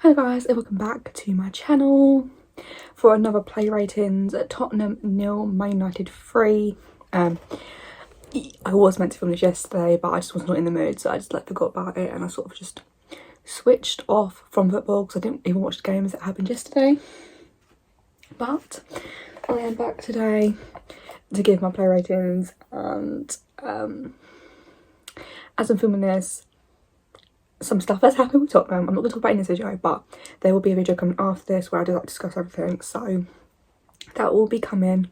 Hello guys, and welcome back to my channel for another play ratings at Tottenham 0, Man United 3. I was meant to film this yesterday, but I just was not in the mood, so I just forgot about it, and I sort of just switched off from football because I didn't even watch the games that happened yesterday. But I am back today to give my play ratings, and as I'm filming this, some stuff has happened with Tottenham. I'm not going to talk about it in this video, but there will be a video coming after this where I do discuss everything, so that will be coming.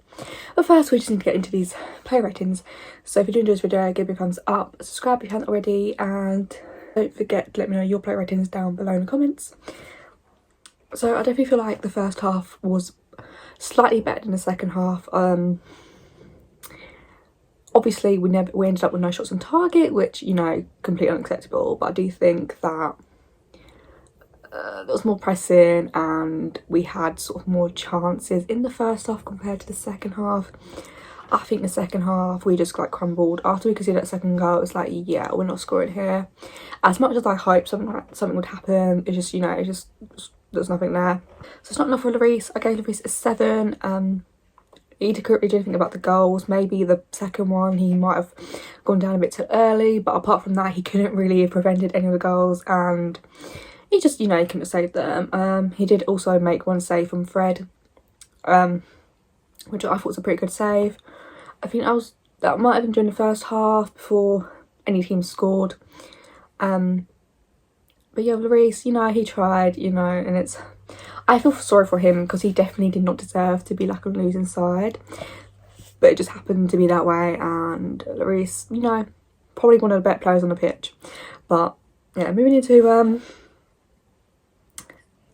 But first, we just need to get into these play ratings. So if you do enjoy this video, give me a thumbs up, subscribe if you haven't already, and don't forget to let me know your play ratings down below in the comments. So I definitely feel like the first half was slightly better than the second half. Obviously, we ended up with no shots on target, which, you know, completely unacceptable. But I do think that there was more pressing and we had sort of more chances in the first half compared to the second half. I think the second half we just crumbled. After we could see that second goal, it was like, yeah, we're not scoring here. As much as I hoped something would happen, it just, you know, there's nothing there. So it's not enough for Lloris. I gave Lloris a 7. He couldn't really do anything about the goals. Maybe the second one he might have gone down a bit too early, but apart from that, he couldn't really have prevented any of the goals, and he just, you know, he couldn't have saved them. He did also make one save from Fred, which I thought was a pretty good save. I think that might have been during the first half before any team scored. But yeah, Lloris, you know, he tried, you know, and I feel sorry for him because he definitely did not deserve to be on the losing side, but it just happened to be that way. And Lloris, you know, probably one of the better players on the pitch. But yeah, moving into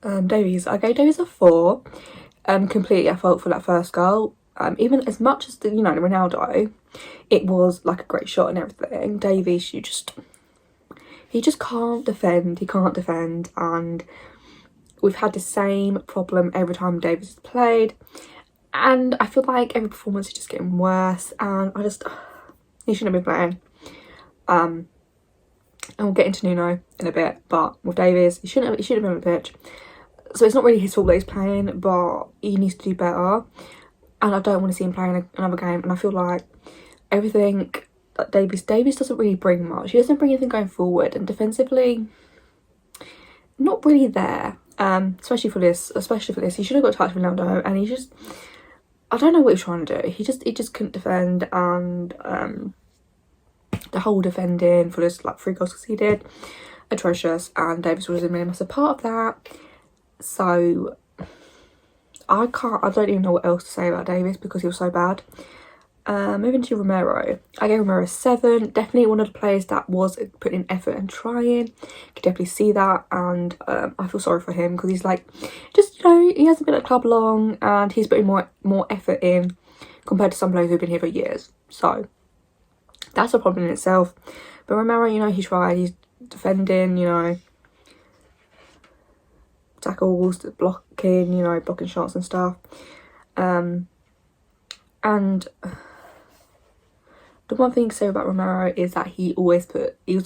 Davies, I gave Davies a 4. Completely at fault for that first goal. Even as much as the Ronaldo, it was a great shot and everything. Davies, he just can't defend. He can't defend, and we've had the same problem every time Davies has played, and I feel like every performance is just getting worse, and he shouldn't have been playing. And we'll get into Nuno in a bit, but with Davies, he shouldn't have been on the pitch. So it's not really his fault that he's playing, but he needs to do better, and I don't want to see him playing another game. And I feel like everything that Davies doesn't really bring much. He doesn't bring anything going forward, and defensively, not really there. Especially for this, he should have got touched with Ronaldo, and he just, I don't know what he's trying to do. He just couldn't defend, and the whole defending for this 3 goals conceded, atrocious, and Davies was a really massive part of that. So I don't even know what else to say about Davies because he was so bad. Moving to Romero, I gave Romero a 7. Definitely one of the players that was putting in effort and trying. Could definitely see that, and I feel sorry for him because he's just, you know, he hasn't been at the club long, and he's putting more effort in compared to some players who've been here for years. So that's a problem in itself. But Romero, you know, he tried. He's defending, you know, tackles, blocking, you know, blocking shots and stuff. And the one thing to say about Romero is that he was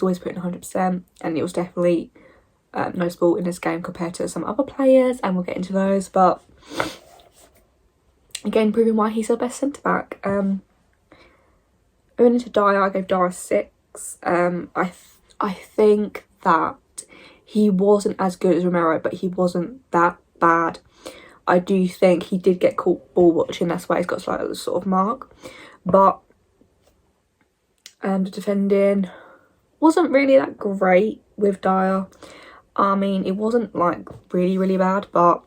always putting 100%, and it was definitely noticeable in this game compared to some other players, and we'll get into those. But again, proving why he's the best centre back. Going into Dyer, I gave Dyer a 6. I think that he wasn't as good as Romero, but he wasn't that bad. I do think he did get caught ball watching. That's why he's got a sort of mark, but the defending wasn't really that great with Dyer. I mean, it wasn't really bad, but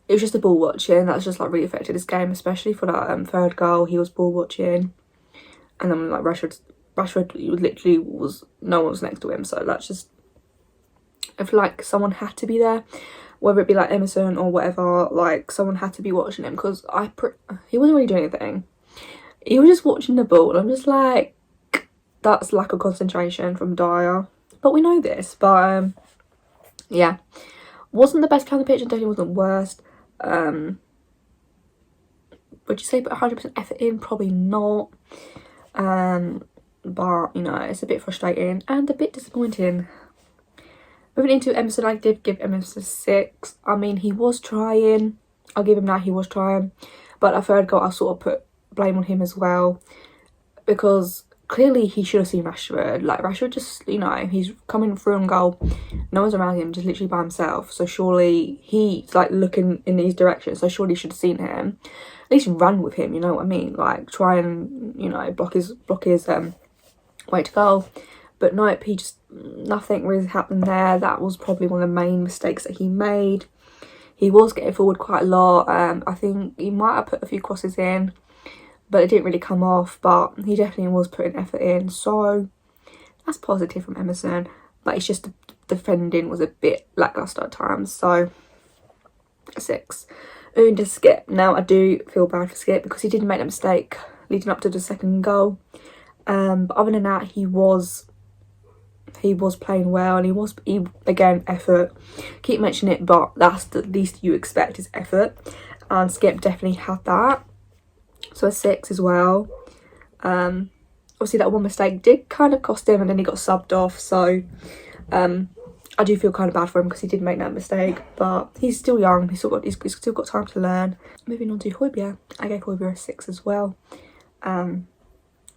it was just the ball watching that's just really affected this game, especially for that third goal. He was ball watching, and then Rashford literally no one was next to him. So that's just, I feel like someone had to be there, whether it be Emerson or whatever. Someone had to be watching him because he wasn't really doing anything. He was just watching the ball, and I'm just that's lack of concentration from Dyer. But we know this. But yeah, wasn't the best player on the pitch, and definitely wasn't worst. Would you say put 100% effort in? Probably not. But you know, it's a bit frustrating and a bit disappointing. Moving into Emerson, I did give Emerson a 6. I mean, he was trying. I'll give him that, he was trying. But a third goal, I sort of put blame on him as well. Because clearly he should have seen Rashford. Like, Rashford just, you know, he's coming through on goal. No one's around him, just literally by himself. So surely he's, like, looking in these directions. So surely he should have seen him. At least run with him, you know what I mean? Like, try and, you know, block his way to goal. But nope, he just, nothing really happened there. That was probably one of the main mistakes that he made. He was getting forward quite a lot. I think he might have put a few crosses in, but it didn't really come off. But he definitely was putting effort in. So that's positive from Emerson. But it's just the defending was a bit lacklustre at times. So a 6. Moving to Skip. Now I do feel bad for Skip because he did make a mistake leading up to the second goal. But other than that, he was playing well, and he again, effort. Keep mentioning it, but that's the least you expect is effort, and Skip definitely had that. So a 6 as well. Obviously that one mistake did kind of cost him, and then he got subbed off. So I do feel kind of bad for him because he did make that mistake, but he's still young. He's still got time to learn. Moving on to Højbjerg, I gave Højbjerg a 6 as well.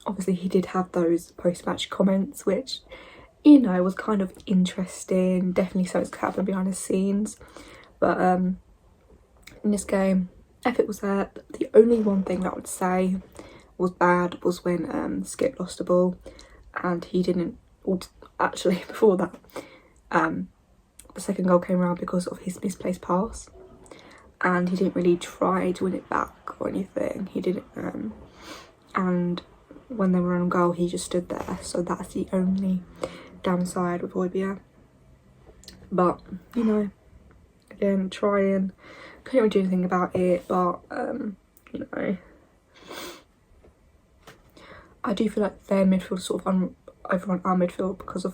Obviously he did have those post-match comments, which, you know, was kind of interesting. Definitely something's happened behind the scenes. But in this game, effort was there. The only one thing that I would say was bad was when Skip lost the ball, and he didn't, actually before that, the second goal came around because of his misplaced pass, and he didn't really try to win it back or anything. He didn't, and when they were on goal, he just stood there. So that's the only downside with Højbjerg. But, you know, again, trying, couldn't really do anything about it. But you know, I do feel like their midfield sort of overrun our midfield because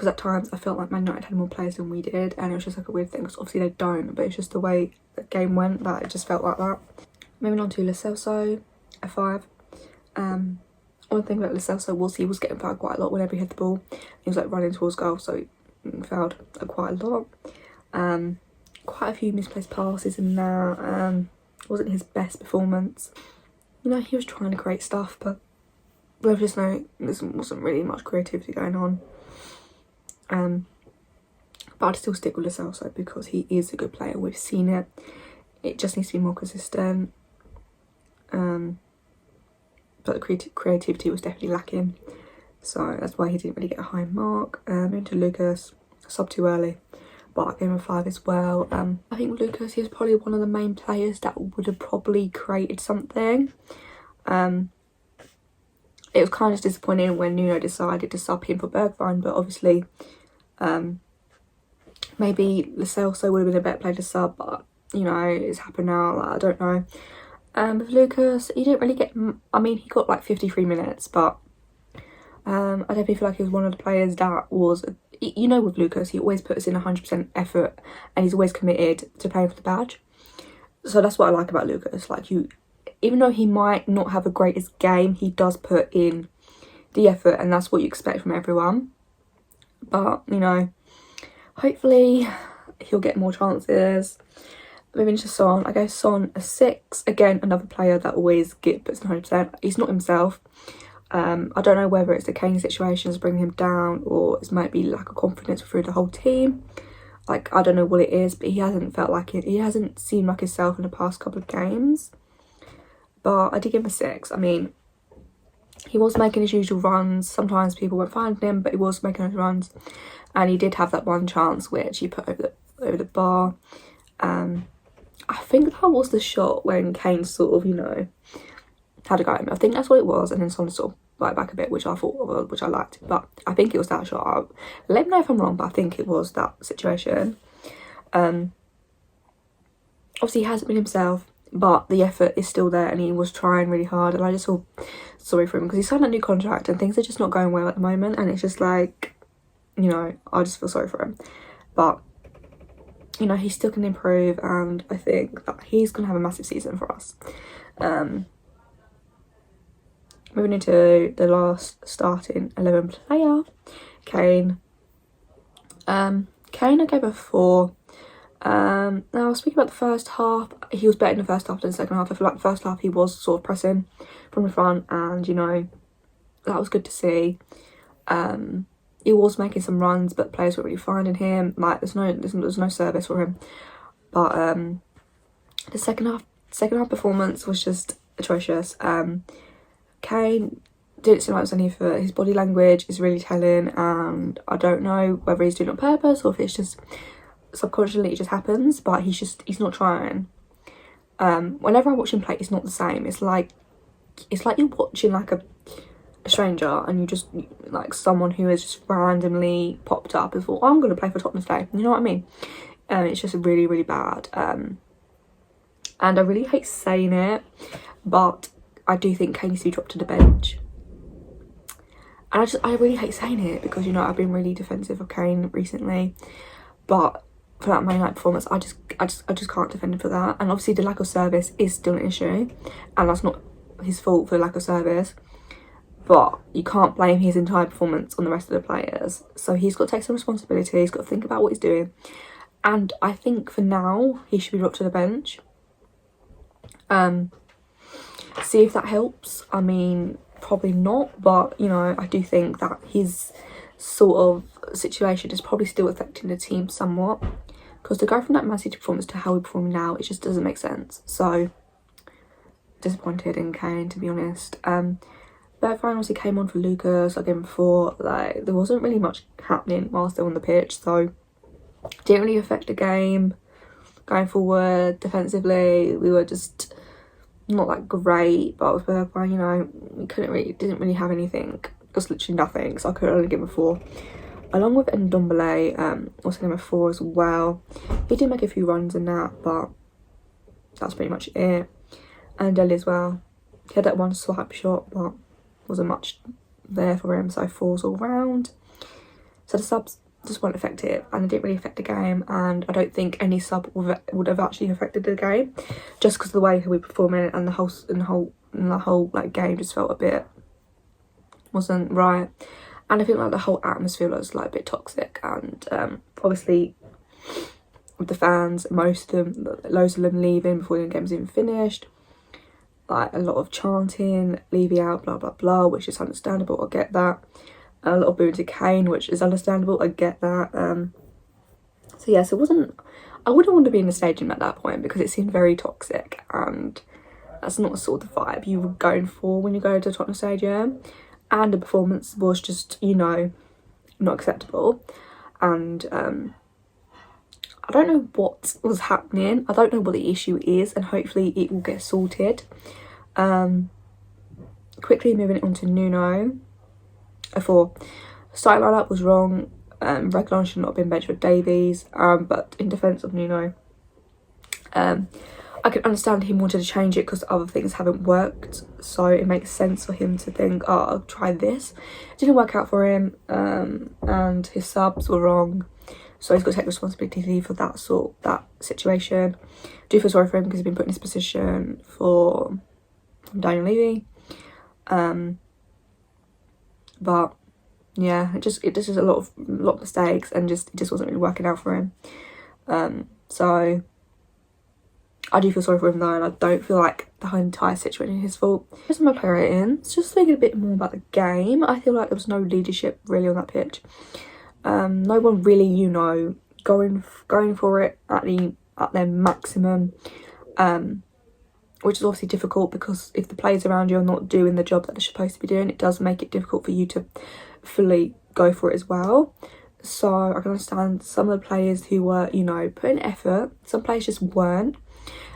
at times I felt like Man United had more players than we did, and it was just like a weird thing because obviously they don't, but it's just the way the game went that it just felt like that. Moving on to Lo Celso, a 5. One thing about Lo Celso was he was getting fouled quite a lot whenever he had the ball. He was like running towards goal, so he fouled quite a lot. Quite a few misplaced passes in there. Wasn't his best performance. You know, he was trying to create stuff, but there wasn't really much creativity going on. But I'd still stick with Lo Celso because he is a good player. We've seen it. It just needs to be more consistent. But the creativity was definitely lacking, so that's why he didn't really get a high mark. Into Lucas, sub too early, but I gave him a 5 as well. I think Lucas, he was probably one of the main players that would have probably created something. It was kind of disappointing when Nuno decided to sub him for Bergwijn, but obviously maybe Lo Celso would have been a better player to sub, but you know, it's happened now. Like, I don't know. With Lucas, he didn't really get, I mean, he got like 53 minutes, but I definitely feel like he was one of the players that was, you know, with Lucas, he always puts in 100% effort, and he's always committed to playing for the badge. So that's what I like about Lucas. Like, even though he might not have the greatest game, he does put in the effort, and that's what you expect from everyone. But, you know, hopefully he'll get more chances. Moving to Son, I gave Son a 6. Again, another player that always puts in 100%. He's not himself. I don't know whether it's the Kane situations bringing him down, or it might be lack of confidence through the whole team. Like, I don't know what it is, but he hasn't felt like it. He hasn't seemed like himself in the past couple of games. But I did give him a 6. I mean, he was making his usual runs. Sometimes people weren't finding him, but he was making his runs. And he did have that one chance which he put over the bar. I think that was the shot when Kane sort of, you know, had a go at him. I think that's what it was, and then Son sort of like back a bit, which I liked. But I think it was that shot. Let me know if I'm wrong, but I think it was that situation. Obviously he hasn't been himself, but the effort is still there, and he was trying really hard, and I just feel sorry for him because he signed a new contract and things are just not going well at the moment, and it's just like, you know, I just feel sorry for him. But you know, he still can improve, and I think that he's going to have a massive season for us. Moving into the last starting 11 player, Kane. Kane Kane, I gave a 4. Now speaking about the first half, he was better in the first half than the second half. I feel like the first half he was sort of pressing from the front, and you know, that was good to see. He was making some runs, but players were really finding him. Like there's no service for him. But the second half performance was just atrocious. Kane didn't seem like it was any for his body language is really telling, and I don't know whether he's doing it on purpose or if it's just subconsciously it just happens, but he's not trying. Whenever I watch him play, it's not the same. It's like you're watching like a stranger, and you just like someone who has just randomly popped up and thought, oh, I'm going to play for Tottenham today. You know what I mean? It's just really, really bad. And I really hate saying it, but I do think Kane needs to be dropped to the bench. And I really hate saying it because, you know, I've been really defensive of Kane recently, but for that Man United performance, I just can't defend him for that. And obviously the lack of service is still an issue, and that's not his fault for the lack of service, but you can't blame his entire performance on the rest of the players. So he's got to take some responsibility, he's got to think about what he's doing, and I think for now he should be dropped to the bench. See if that helps. I mean, probably not, but you know, I do think that his sort of situation is probably still affecting the team somewhat, because to go from that Man City performance to how we're performing now, it just doesn't make sense. So disappointed in Kane, to be honest. But Fine obviously came on for Lucas. Like before, like there wasn't really much happening whilst they were on the pitch, so didn't really affect the game. Going forward defensively, we were just not that great, but with Bergwijn, you know, we didn't really have anything. Just literally nothing, so I could only give him a 4. Along with Ndombele, also gave him a 4 as well. He did make a few runs in that, but that's pretty much it. And Dele as well. He had that one swipe shot, but wasn't much there for him, so 4s all round. So the subs just weren't effective, and it didn't really affect the game, and I don't think any sub would have actually affected the game, just because of the way we were performing, and the whole like game just felt a bit wasn't right. And I think like the whole atmosphere was like a bit toxic, and obviously with the fans, most of them, loads of them leaving before the game's even finished, like a lot of chanting, leave you out, blah blah blah, which is understandable, I get that. A lot of booing to Kane, which is understandable, I get that. So yes, it wasn't, I wouldn't want to be in the stadium at that point because it seemed very toxic, and that's not the sort of vibe you were going for when you go to Tottenham Stadium. And the performance was just, you know, not acceptable. And I don't know what was happening. I don't know what the issue is, and hopefully it will get sorted. Quickly moving on to Nuno. A 4. Starting lineup was wrong. Reguilon should not have been benched with Davies. But in defence of Nuno, I can understand him wanted to change it because other things haven't worked. So it makes sense for him to think, oh, I'll try this. It didn't work out for him, and his subs were wrong. So he's got to take responsibility for that situation. I do feel sorry for him because he's been put in this position from Daniel Levy. But yeah, it just is a lot of mistakes, and it just wasn't really working out for him. So I do feel sorry for him though, and I don't feel like the whole entire situation is his fault. Here's my player ratings. Just thinking a bit more about the game, I feel like there was no leadership really on that pitch. No one really, you know, going for it at their maximum, which is obviously difficult because if the players around you are not doing the job that they're supposed to be doing, it does make it difficult for you to fully go for it as well. So I can understand some of the players who were, you know, putting effort. Some players just weren't.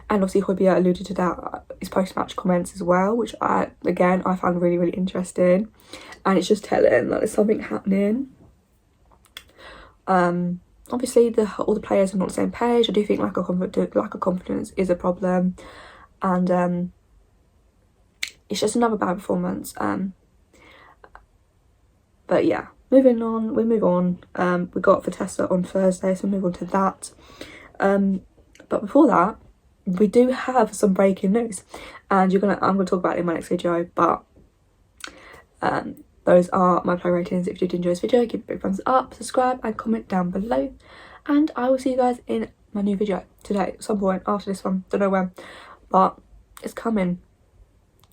And obviously Højbjerg alluded to that, his post-match comments as well, which I found really, really interesting. And it's just telling that there's something happening. Obviously all the players are not on the same page. I do think lack of confidence is a problem. And it's just another bad performance. But yeah, we move on. We got Vitesse on Thursday, so we'll move on to that. But before that, we do have some breaking news, and I'm gonna talk about it in my next video. But those are my player ratings. If you did enjoy this video, give it a big thumbs up, subscribe and comment down below, and I will see you guys in my new video today at some point after this one. Don't know when, but it's coming.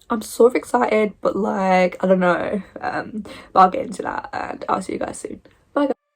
I'm sort of excited, but like I don't know, but I'll get into that and I'll see you guys soon. Bye guys.